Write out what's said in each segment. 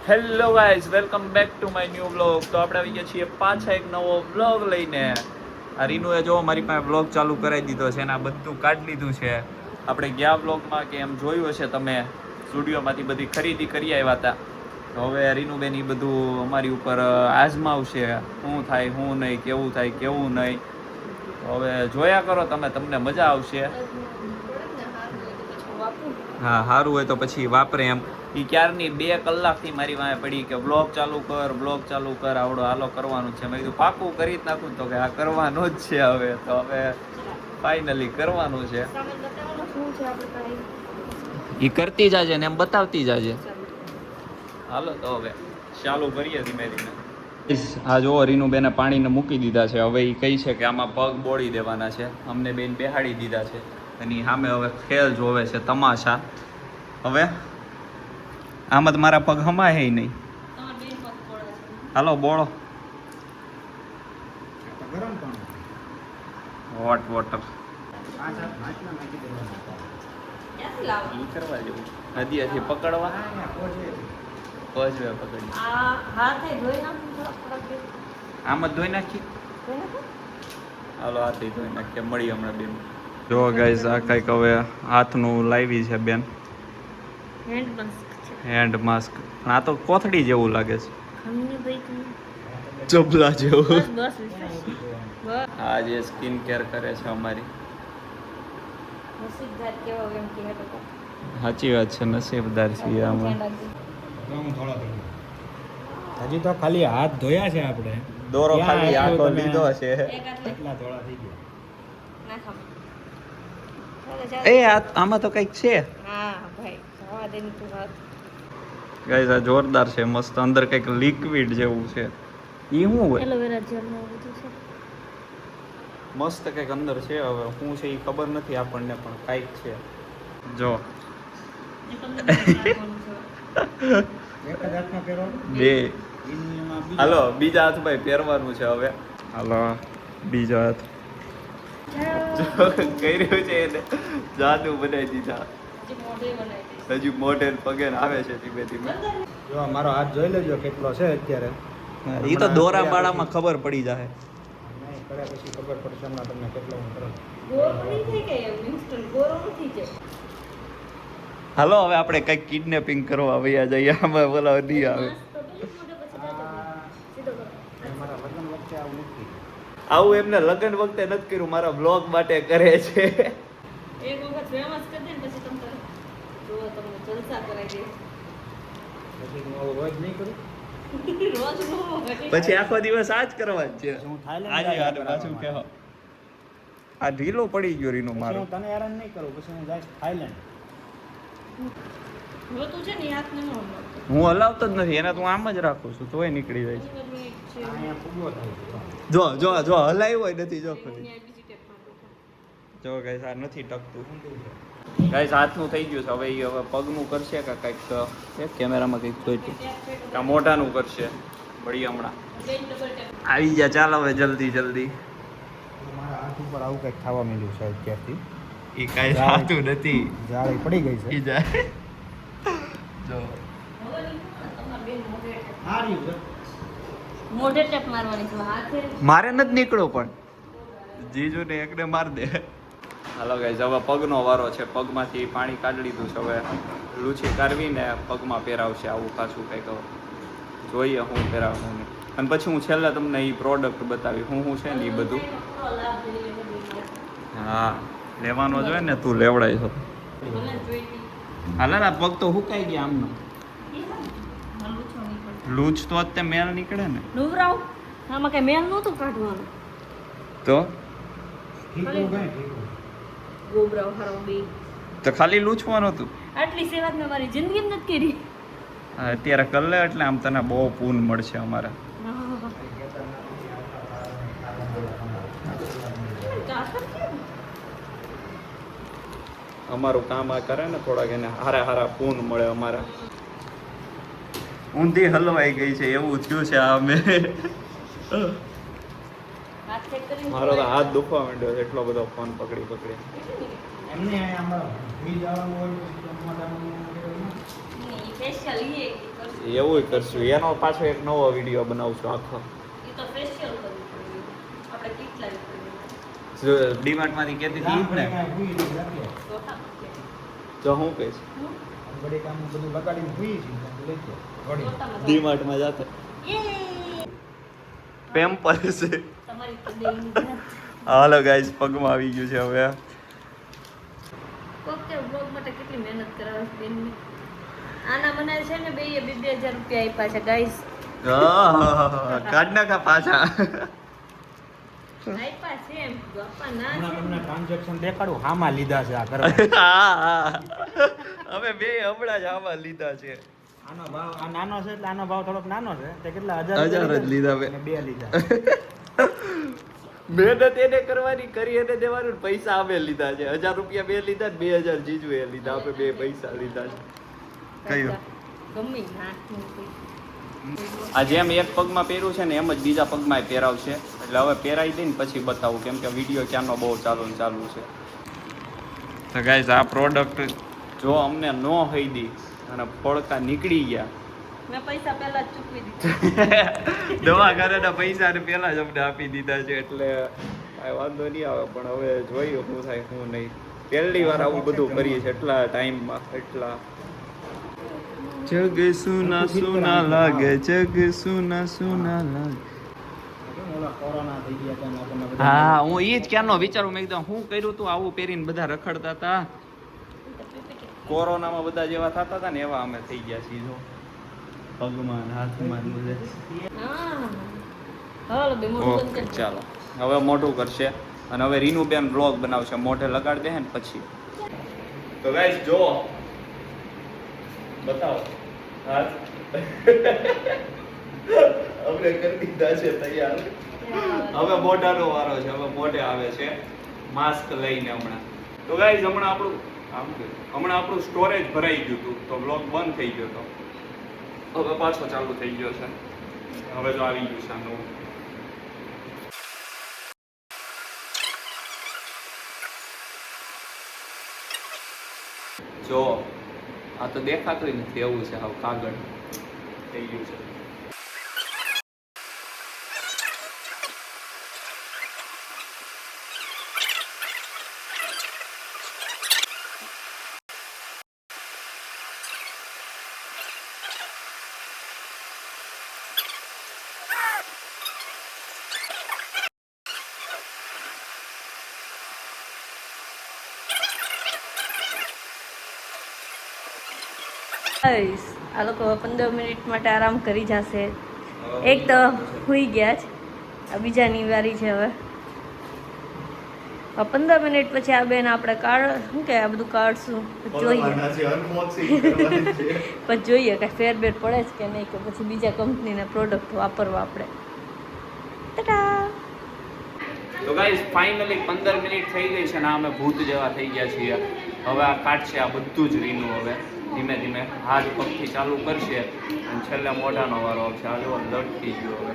Hello guys, welcome back to my new vlog. તો આપણે આવી ગયા છીએ પાછા એક નવો વ્લોગ લઈને. આ રીનુએ જો મારી પાસે વ્લોગ ચાલુ કરાવી દીધો છે અને આ બધું કાઢી લીધું છે. આપણે ગયા વ્લોગમાં કે એમ જોયું હશે તમે, સ્ટુડિયોમાંથી બધી ખરીદી કરી આવ્યા હતા. તો હવે રીનુબેન એ બધું અમારી ઉપર આજમાવશે, શું થાય શું નહીં, કેવું થાય કેવું નહીં. તો હવે જોયા કરો તમે, તમને મજા આવશે. હા, સારું હોય તો પછી વાપરે એમ. એ ક્યારની 2 કલાકથી મારી વાંહે પડી કે બ્લોગ ચાલુ કર, આવડો હાલો કરવાનું છે. મેં કીધું પાકું કરી જ નાખું, તો કે આ કરવાનું જ છે. હવે તો હવે ફાઇનલી કરવાનું છે. એ કરતી જાજે ને એમ બતાવતી જાજે. હાલો તો હવે ચાલુ કરીએ ધીમે ધીમે. આ જો રીનુબેને પાણીને મૂકી દીધા છે. હવે એ કહી છે કે આમાં પગ બોળી દેવાના છે. અમને બેન બેહાડી દીધા છે એની સામે. હવે ખેલ જોવે છે, તમાશા. હવે આમાં તો મારા પગ હમાય હે નહીં. હાલો બોળો. હોટ વોટર કરવા જેવું નદી હજી પકડવા પજવે પકડી. આમ જ ધોઈ નાખી. હાલો હાથે ધોઈ નાખીએ. મળી હમણાં બેન. જો ગાઈઝ આ કંઈક હવે હાથનું લાવી છે બેન, હેન્ડ માસ્ક. પણ આ તો કોથળી જેવું લાગે છે, ચબલા જેવું. આ જે સ્કિન કેર કરે છે અમારી. સાચી વાત છે, નસીબદાર છીએ અમે. હજી તો ખાલી હાથ ધોયા છે આપણે. દોરો ખાલી આખો લીધો છે. કેટલા ધોળા થઈ ગયા. એ આમાં તો કંઈક છે. ગાઈસ આ જોરદાર છે, મસ્ત. અંદર કંઈક લિક્વિડ જેવું છે. ઈ શું હોય? એલોવેરા જેલ નો બધું છે. મસ્ત કંઈક અંદર છે. હવે શું છે ઈ ખબર નથી આપણને, પણ કંઈક છે. જો એક જ હાથમાં પહેરવાનું. બે. હાલો બીજા હાથ ભાઈ પહેરવાનું છે હવે. હાલો બીજા હાથ. કર્યું છે એને જાદુ બનાવી દીધા. હજી મોઢે પગે આવે છે ધીમે ધીમે. જો મારો હાથ જોઈ લેજો કેટલો છે અત્યારે. ઈ તો દોરા બાળામાં ખબર પડી જાય. નહીં કરે પછી ખબર પડશે હમણાં તમને કેટલો હું કરું. હાલો હવે આપણે કંઈક કિડનેપિંગ કરવા વયા જઈએ. આમાં બોલાવ નહીં આવે. મારા લગ્ન વખતે આવું નથી. આવું એમને લગ્ન વખતે નથી કર્યું, મારા બ્લોગ માટે કરે છે. એક વખત ફેમસ કરી દે ને પછી તમને જલસા કરાવી દે. પછી હું આવું રોજ નહીં કરું. રોજ નો પછી આખો દિવસ આ જ કરવા જ છે. હું થાઈલેન્ડ આજે હારે પાછું કહો. આ ઢીલો પડી ગયો રીનો પછી મારો. હું તને હેરાન નહીં કરું. પછી હું જઈશ થાઈલેન્ડ. રોતું છે ને હાથ ન હલાવતો. હું હલાવતો જ નથી એને, તો હું આમ જ રાખું છું તોય નીકળી જાય છે. અહીંયા ફૂગો થાય છે. જો જો જો હલાવ્યો હોય નથી. જો ખરી જો ગાઈસ આ નથી ટકતું. ગાઈસ હાથનું થઈ ગયું છે. હવે ઈ હવે પગનું કરશે કે કંઈક એક કેમેરામાં કંઈક જોઈતું કે મોઢાનું કરશે. વળી હમણાં આવી ગયા. ચાલ હવે જલ્દી જલ્દી. મારા હાથ ઉપર આવું કંઈક ખાવા મળ્યું છે અત્યારથી. એ કાંઈ થતું નથી. જાળી પડી ગઈ છે. ઈ જાય જો મોઢે ટેપ મારવાની છે હાથે. મારે નથી નીકળો પણ જીજુને એકને માર દે. હાલો ગાઈઝ હવે પગનો વારો છે. પગમાંથી પાણી કાઢી લીધું છે. હવે લૂછી કાઢવીને પગમાં પહેરાવશે. આવું પાછું કંઈક જોઈએ હું પહેરાવું નહીં. અને પછી હું છેલ્લે તમને એ પ્રોડક્ટ બતાવી હું છે ને એ બધું. હા લેવાનો જોઈએ ને, તું લેવડાય છો. હાલા પગ તો હુકાઈ ગયા આમનો. લૂછ તો અત્યારે મેલ નીકળે ને. નુવરાવ આમાં કઈ મેલ નહોતું કાઢવાનું. તો ઠીકરું કઈ ઠીકરું. ગોબરાવ હારો બે તો ખાલી લૂછવાનું હતું. આટલી સેવા મેં મારી જિંદગીમાં નથી કરી. હા, અત્યારે કર લે એટલે આમ તને બહુ પૂન મળશે અમારે. અમારું કામ આ કરે ને થોડાક એને હારા હારા પૂન મળે અમારે. ઊંધી હલવાઈ ગઈ છે એવું થયું છે આ અમે. મારો તો હાથ દુખવા માંડ્યો છે એટલો બધો ફોન પકડી પકડી. એમને આમાં ભૂલી જવાનું હોય પછી જમવા જવાનું હોય. સ્પેશિયલ એ કરશે એવું કરશું, એનો પાછો એક નવો વિડીયો બનાવશું આખો. ઈ તો ફેશિયલ કરવું પડે. આપણે કીટ લાવી પડે. ડીમાર્ટ માંથી કહેતી હતી ઈ જ ને. ચોથા માટે. તો હું કહીશ બધી કામ બધું લગાડીને ભૂઈ છે લઈ ગયો વળી ચોથામાં ડીમાર્ટ માં જાતે યે! પેમ્પર્સ તમારી તો બેયની જાત. હાલો ગાઈસ પગમાં આવી ગયું છે હવે. કોક કે બ્લોગ માટે કેટલી મહેનત કરાવે છે બેનની. આના મને છે ને બેયે 2,000 રૂપિયા આપ્યા છે ગાઈસ. કાઢ નાખા પાછા. આપ્યા છે એમ બાપા ના હમણાં છે. તમને ટ્રાન્ઝેક્શન દેખાડું હામાં લીધા છે આ કરવા અમે બે હમણાં જ આમાં લીધા છે. આનો ભાવ આ નાનો છે એટલે આનો ભાવ થોડોક નાનો છે તે કેટલા 1000 1000 જ લીધા બે. અને બે લીધા મહેનત એને કરવાની કરી એને દેવાનું ને પૈસા અમે લીધા છે. 1000 રૂપિયા બે લીધા ને 2000 જીજુ એ લીધા. આપણે બે પૈસા લીધા છે. કયું? ગમે નાખવું કોઈ. આ જેમ એક પગમાં પહેર્યું છે ને એમ જ બીજા પગમાં પહેરાવશે. એટલે હવે પહેરાવી દઈને પછી બતાવું, કેમ કે વિડીયો ક્યાંનો બહુ ચાલુ છે. તો ગાઈઝ આ પ્રોડક્ટ જો અમને ન થઈ દી અને ફોડકા નીકળી ગયા. મેં પૈસા પહેલા જ ચૂકવી દીધા. દવાખાનાના પૈસા ને પહેલા જ અમને આપી દીધા છે, એટલે કાંઈ વાંધો નહીં આવે. પણ હવે જોઈએ શું થાય શું નહીં. પહેલી વાર આવું બધું કરીએ છીએ એટલા ટાઈમમાં. એટલા જગ સુના સુના લાગે, જગ સુના સુના લાગે. ઓલા કોરોના થઈ ગયા હતા ને આપણને બધા હા, હું એ જ ક્યારનો વિચારું. મેં કીધું હું કર્યું તું આવું પહેરીને બધા રખડતા હતા. કોરોનામાં બધા જેવા થતા હતા ને એવા અમે થઈ ગયા છીએ. જો પગમાં ને હાથમાં ને બધે. હા હાલો બે મોટું ઓકે બંધ કરી. ચાલો હવે મોટું કરશે અને હવે રીનુબેન બ્લોગ બનાવશે. મોઢે લગાડ દે ને પછી. તો ગાઈસ જો બતાવો હાથ આપણે કરી દીધા છે તૈયાર. હવે મોઢાનો વારો છે. હવે મોઢે આવે છે માસ્ક લઈને હમણાં. તો ગાઈસ હમણાં આપણું સ્ટોરેજ ભરાઈ ગયું હતું તો બ્લોગ બંધ થઈ ગયો હતો. હવે પાછો ચાલુ થઈ ગયો છે. હવે તો આવી ગયું છે આ નવું. જો આ તો દેખાતું નથી એવું છે. હવે કાગળ થઈ ગયું છે. ગાઈસ આ લોકો 15 મિનિટ માટે આરામ કરી જશે. એક તો હુઈ ગયા જ, આ બીજાની વારી છે હવે. 15 મિનિટ પછી આ બેન આપણે શું કે આ બધું કાઢશું જોઈએ. પછી જોઈએ કે ફેર બેર પડે છે કે નહીં, કે પછી બીજા કંપનીના પ્રોડક્ટ વાપરવા આપણે. ટાટા. તો ગાઈસ ફાઇનલી 15 મિનિટ થઈ ગઈ છે ને અમે ભૂત જેવા થઈ ગયા છીએ. હવે આ કાઢશે આ બધું જ રીનું. હવે ધીમે ધીમે હાથ પગથી ચાલુ કરશે અને છેલ્લે મોઢાનો વારો આવશે. આ જો લટકી ગયો હવે.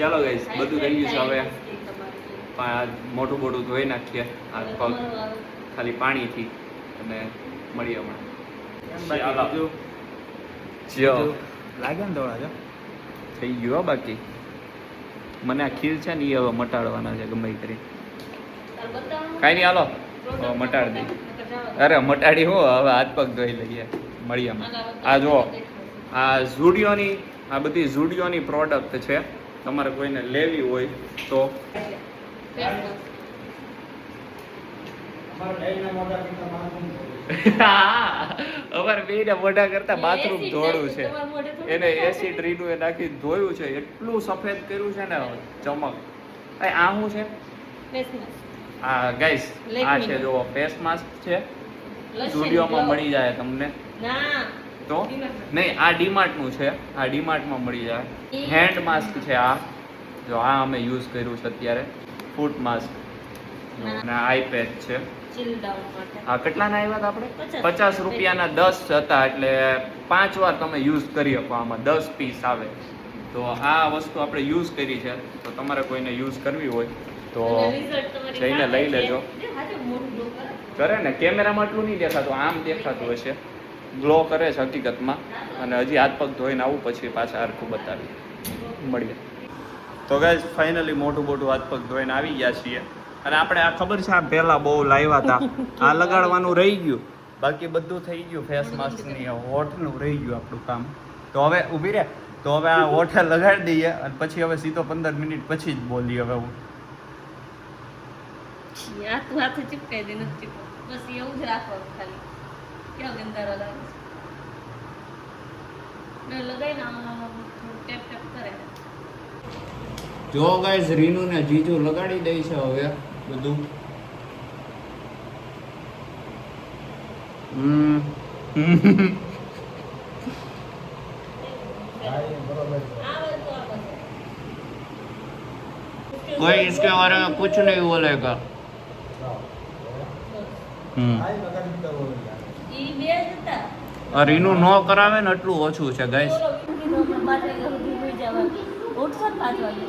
ચાલો ગાઈસ બધું થઈ ગયું છે. હવે મોટું મોટું ધોઈ નાખીએ હાથ પગ ખાલી પાણીથી અને મળીએ હમણાં. ચાલો. જો લાગે ને થોડા જો થઈ ગયું હો. બાકી મને આ ખીલ છે ને એ હવે મટાડવાના છે ગમે કરી. કાંઈ નહીં હાલો હવે મટાડી દઈ. અરે મટાડી હું હવે હાથ પગ ધોઈ લઈએ. મળીએ આ જો આ ઝુડિયોની આ બધી ઝુડિયોની પ્રોડક્ટ છે. તમારે કોઈને લેવી હોય તો અમારે બેયના મોઢા કરતા બાથરૂમ ધોળું છે. એને એસિડ રીનું એ નાખી ધોયું છે. એટલું સફેદ કર્યું છે ને ચમક. આ શું છે? આ ગાઈસ આ છે જો ફેસ માસ્ક છે. સ્ટુડિયોમાં મળી જાય તમને. ના તો નહીં, આ ડીમાર્ટનું છે, આ ડીમાર્ટમાં મળી જાય. હેન્ડ માસ્ક છે આ, જો આ અમે યુઝ કર્યું છે અત્યારે, ફૂટ માસ્ક અને આઈ પેચ છે. આ કેટલાના આવ્યા હતા આપણે? 50 રૂપિયાના 10 હતા, એટલે 5 વાર તમે યુઝ કરી શકો. આમાં 10 પીસ આવે. તો આ વસ્તુ આપણે યુઝ કરી છે, તો તમારે કોઈને યુઝ કરવી હોય તો જઈને લઈ લેજો. કરે ને, કેમેરામાં એટલું નહીં દેખાતું, આમ દેખાતું હશે. ગ્લો કરે છે હકીકતમાં. અને હજી હાથ પગ ધોઈને આવું પછી પાછા હરખું બતાવી મળીએ. તો ગાઈસ ફાઇનલી મોટું હાથ પગ ધોઈને આવી ગયા છીએ. અને આપણે આ ખબર છે, આ પહેલા બહુ લાવ્યા હતા, આ લગાડવાનું રહી ગયું, બાકી બધું થઈ ગયું. ફેસ માસ્ક ની હોઠનું રહી ગયું આપણું કામ. તો હવે ઊભી રહે, તો હવે આ હોઠે લગાડી દઈએ અને પછી હવે સીધો 15 મિનિટ પછી જ બોલીએ. હવે હું હાથે ચીપકાઈ દે, નથી બસ એવું જ રાખવાનું ખાલી. કેવો ગંદારો લાગે છે લગાઈ ના ટેપ ટેપ કરે. જો ગાઈસ રીનુ ને જીજુ લગાડી દે છે હવે બધું. कोई इसके बारे में कुछ नहीं बोलेगा. ઈ બે જ હતા. રીનુ નો કરાવે ને એટલું ઓછું છે ગાઈસ. ઉઠશો 5 વાગે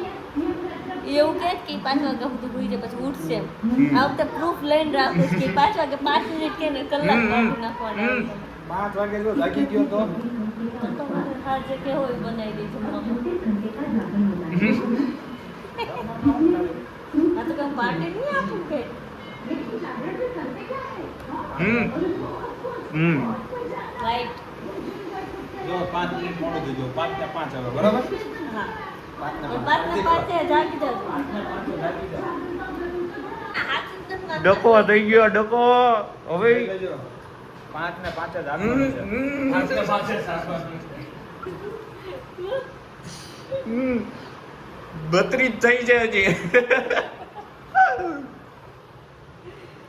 એવું કે 5 વાગે સુધી ભૂઈ જાય પછી ઉઠશે. આ વખતે પ્રૂફ લઈને રાખું કે 5 વાગે 5 મિનિટ કે કલાક કાઢી નાખવાના. 5 વાગે જો જાગી ગયો તો તમારે હાજે કે હોય બનાવી દેજો મમ્મી. આ તો કઈ પાર્ટી નહીં આપું કે રાઈટ. જો 5 મિનિટ મોડો દેજો, 5 ને 5 આવે બરાબર. હા, 5 ને 5 જાગી જજો. ડકો થઈ ગયો, ડકો હવે 5 ને 5 જ આપવાનું છે. 5 ને 5 જ આપવાનું. 32 થઈ જાય હજી.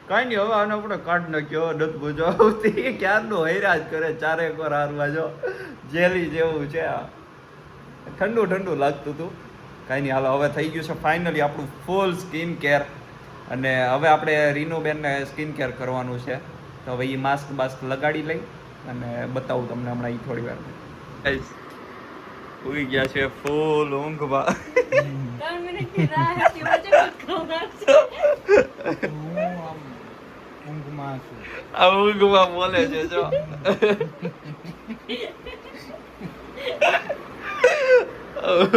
કઈ નઈ, હવે આને આપણે કાઢ નાખ્યો. નથી બુજાવતી, ક્યારનું હૈરાજ કરે. ચારે કોર હારવા જો જેલી જેવું છે. ઠંડુ લાગતું હતું. કઈ નહીં, હાલો હવે થઈ ગયું છે ફાઇનલી આપણું ફૂલ સ્કિન કેર. અને હવે આપણે રીનુબેનને સ્કિન કેર કરવાનું છે. તો હવે એ માસ્ક લગાડી લઈ અને બતાવું તમને હમણાં થોડી વાર. ઉઈ ગયા છે ફૂલ ઊંઘમાં. 3 મિનિટની રાહ હતી, વચ્ચે ખવડાવશે. ઊંઘમાં છું. આ ઊંઘમાં બોલે છે જો.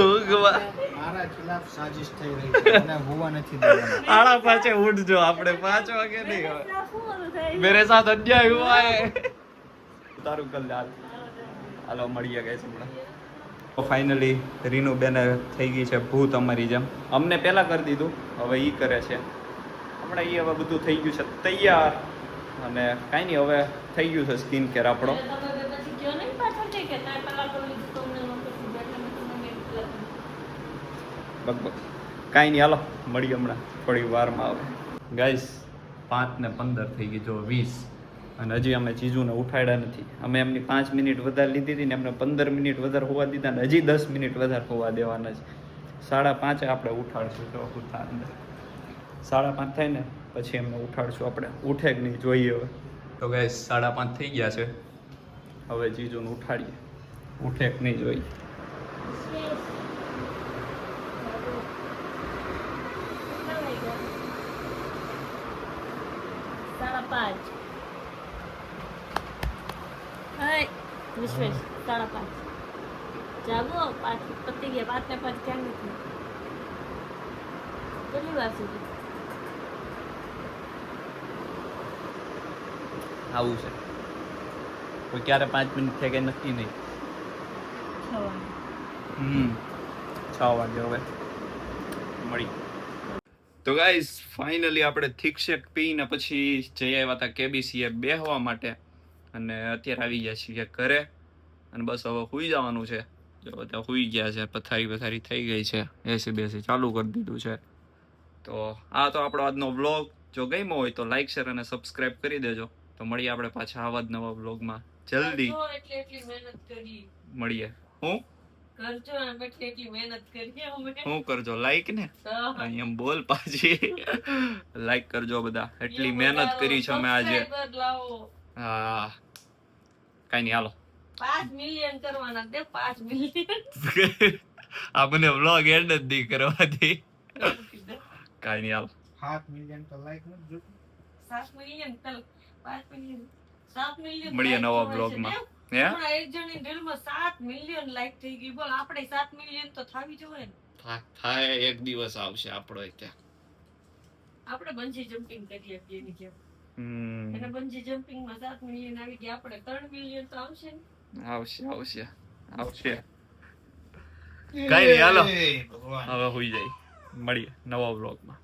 ઊંઘમાં મારા ખિલાફ સાજિશ થઈ રહી છે. મને હોવા નથી દેવાના. આડા પાછે ઉઠજો, આપણે 5 વાગે નહીં હવે. પૂરું થઈ મેરે સાથ અન્યાય હુઆ હે. તારું કલ્યાણ. હાલો મળીએ ગાઈસ હમણાં. ફાઇનલી રીનુ બેને થઈ ગઈ છે ભૂત અમારી જેમ. અમને પહેલા કરી દીધું, હવે ઈ કરે છે હમણાં. ઈ હવે બધું થઈ ગયું છે તૈયાર. અને કાંઈ નહીં, હવે થઈ ગયું છે સ્કિન કેર આપણો. તમે પછી કયો નહીં પાછળ કે તાર પેલા તો તમને લોકો લગભગ કાંઈ નહીં, હાલો મળીએ હમણાં થોડી વારમાં. આવે ગાઈસ 5 ને 15 થઈ ગઈ, જો 20. અને હજી અમે જીજુને ઉઠાડ્યા નથી. અમે એમની 5 મિનિટ વધારે લીધી હતી ને એમને 15 મિનિટ વધારે હોવા દીધા ને હજી 10 મિનિટ વધારે હોવા દેવાના છે. 5:30 આપણે ઉઠાડશું. જો ઉઠા અંદર 5:30 થાય ને પછી એમને ઉઠાડશું આપણે. ઉઠે કે નહીં જોઈએ હવે. તો ગાઈસ 5:30 થઈ ગયા છે. હવે જીજુને ઉઠાડીએ, ઉઠે કે નહીં જોઈએ. વિશ્વેશ 5:30 જાગો. 5 પતી ગયા. 5 ને 5 ક્યાં નથી? કેટલી વાર સુધી આવું છે? કોઈ ક્યારે 5 મિનિટ થઈ ગઈ નક્કી નહીં. 6 વાગે હવે મળી. તો ગાઈસ ફાઇનલી આપણે થીક શેક પીને પછી જઈ આવ્યા હતા કેબીસીએ બેહવા માટે. અને અત્યારે આવી ગયા છીએ ઘરે. અને બસ હવે સૂઈ જવાનું છે. જો બધા સૂઈ ગયા છે, પથારી થઈ ગઈ છે, એસી બેસી ચાલુ કરી દીધું છે. તો આ તો આપણો આજનો વ્લોગ. જો ગમ્યો હોય તો લાઈક શેર અને સબસ્ક્રાઈબ કરી દેજો. તો મળીએ આપણે પાછા આવા જ નવા વ્લોગમાં. જલ્દી કરજો એટલે એટલી મહેનત કરી મળીએ. હું કરજો આમ એટલે એટલી મહેનત કરીએ અમે હું કરજો લાઈક ને તો એમ બોલ પાછી લાઈક કરજો બધા, એટલી મહેનત કરી છે અમે આજે. Subscriber લાવો હા કઈ નહીં હાલો 5 મિલિયન કરવાના દે 5 મિલિયન આ મને વ્લોગ એન્ડ જ નહીં કરવા દે. કઈ નહીં હાલો 7 મિલિયન તો લાઈક નથી જોતું. 7 મિલિયન 5 મિલિયન 7 મિલિયન મળીએ નવા બ્લોગમાં. હે હમણાં એક જણની રીલમાં 7 મિલિયન લાઈક થઈ ગઈ. બોલ આપણે 7 મિલિયન તો થાવી જોઈએ ને. થાય એક દિવસ આવશે આપણો ત્યાં. આપણે બંજી જમ્પિંગ કરી શકીએ એની જેમ. હમ અને બંજી જમ્પિંગ માં 7 મિલિયન આવી ગયા, આપણે 3 મિલિયન તો આવશે ને. આવશે કઈ નહીં હાલો એ ભગવાન. હવે હોઈ જાય. મળીએ નવા બ્લોગમાં.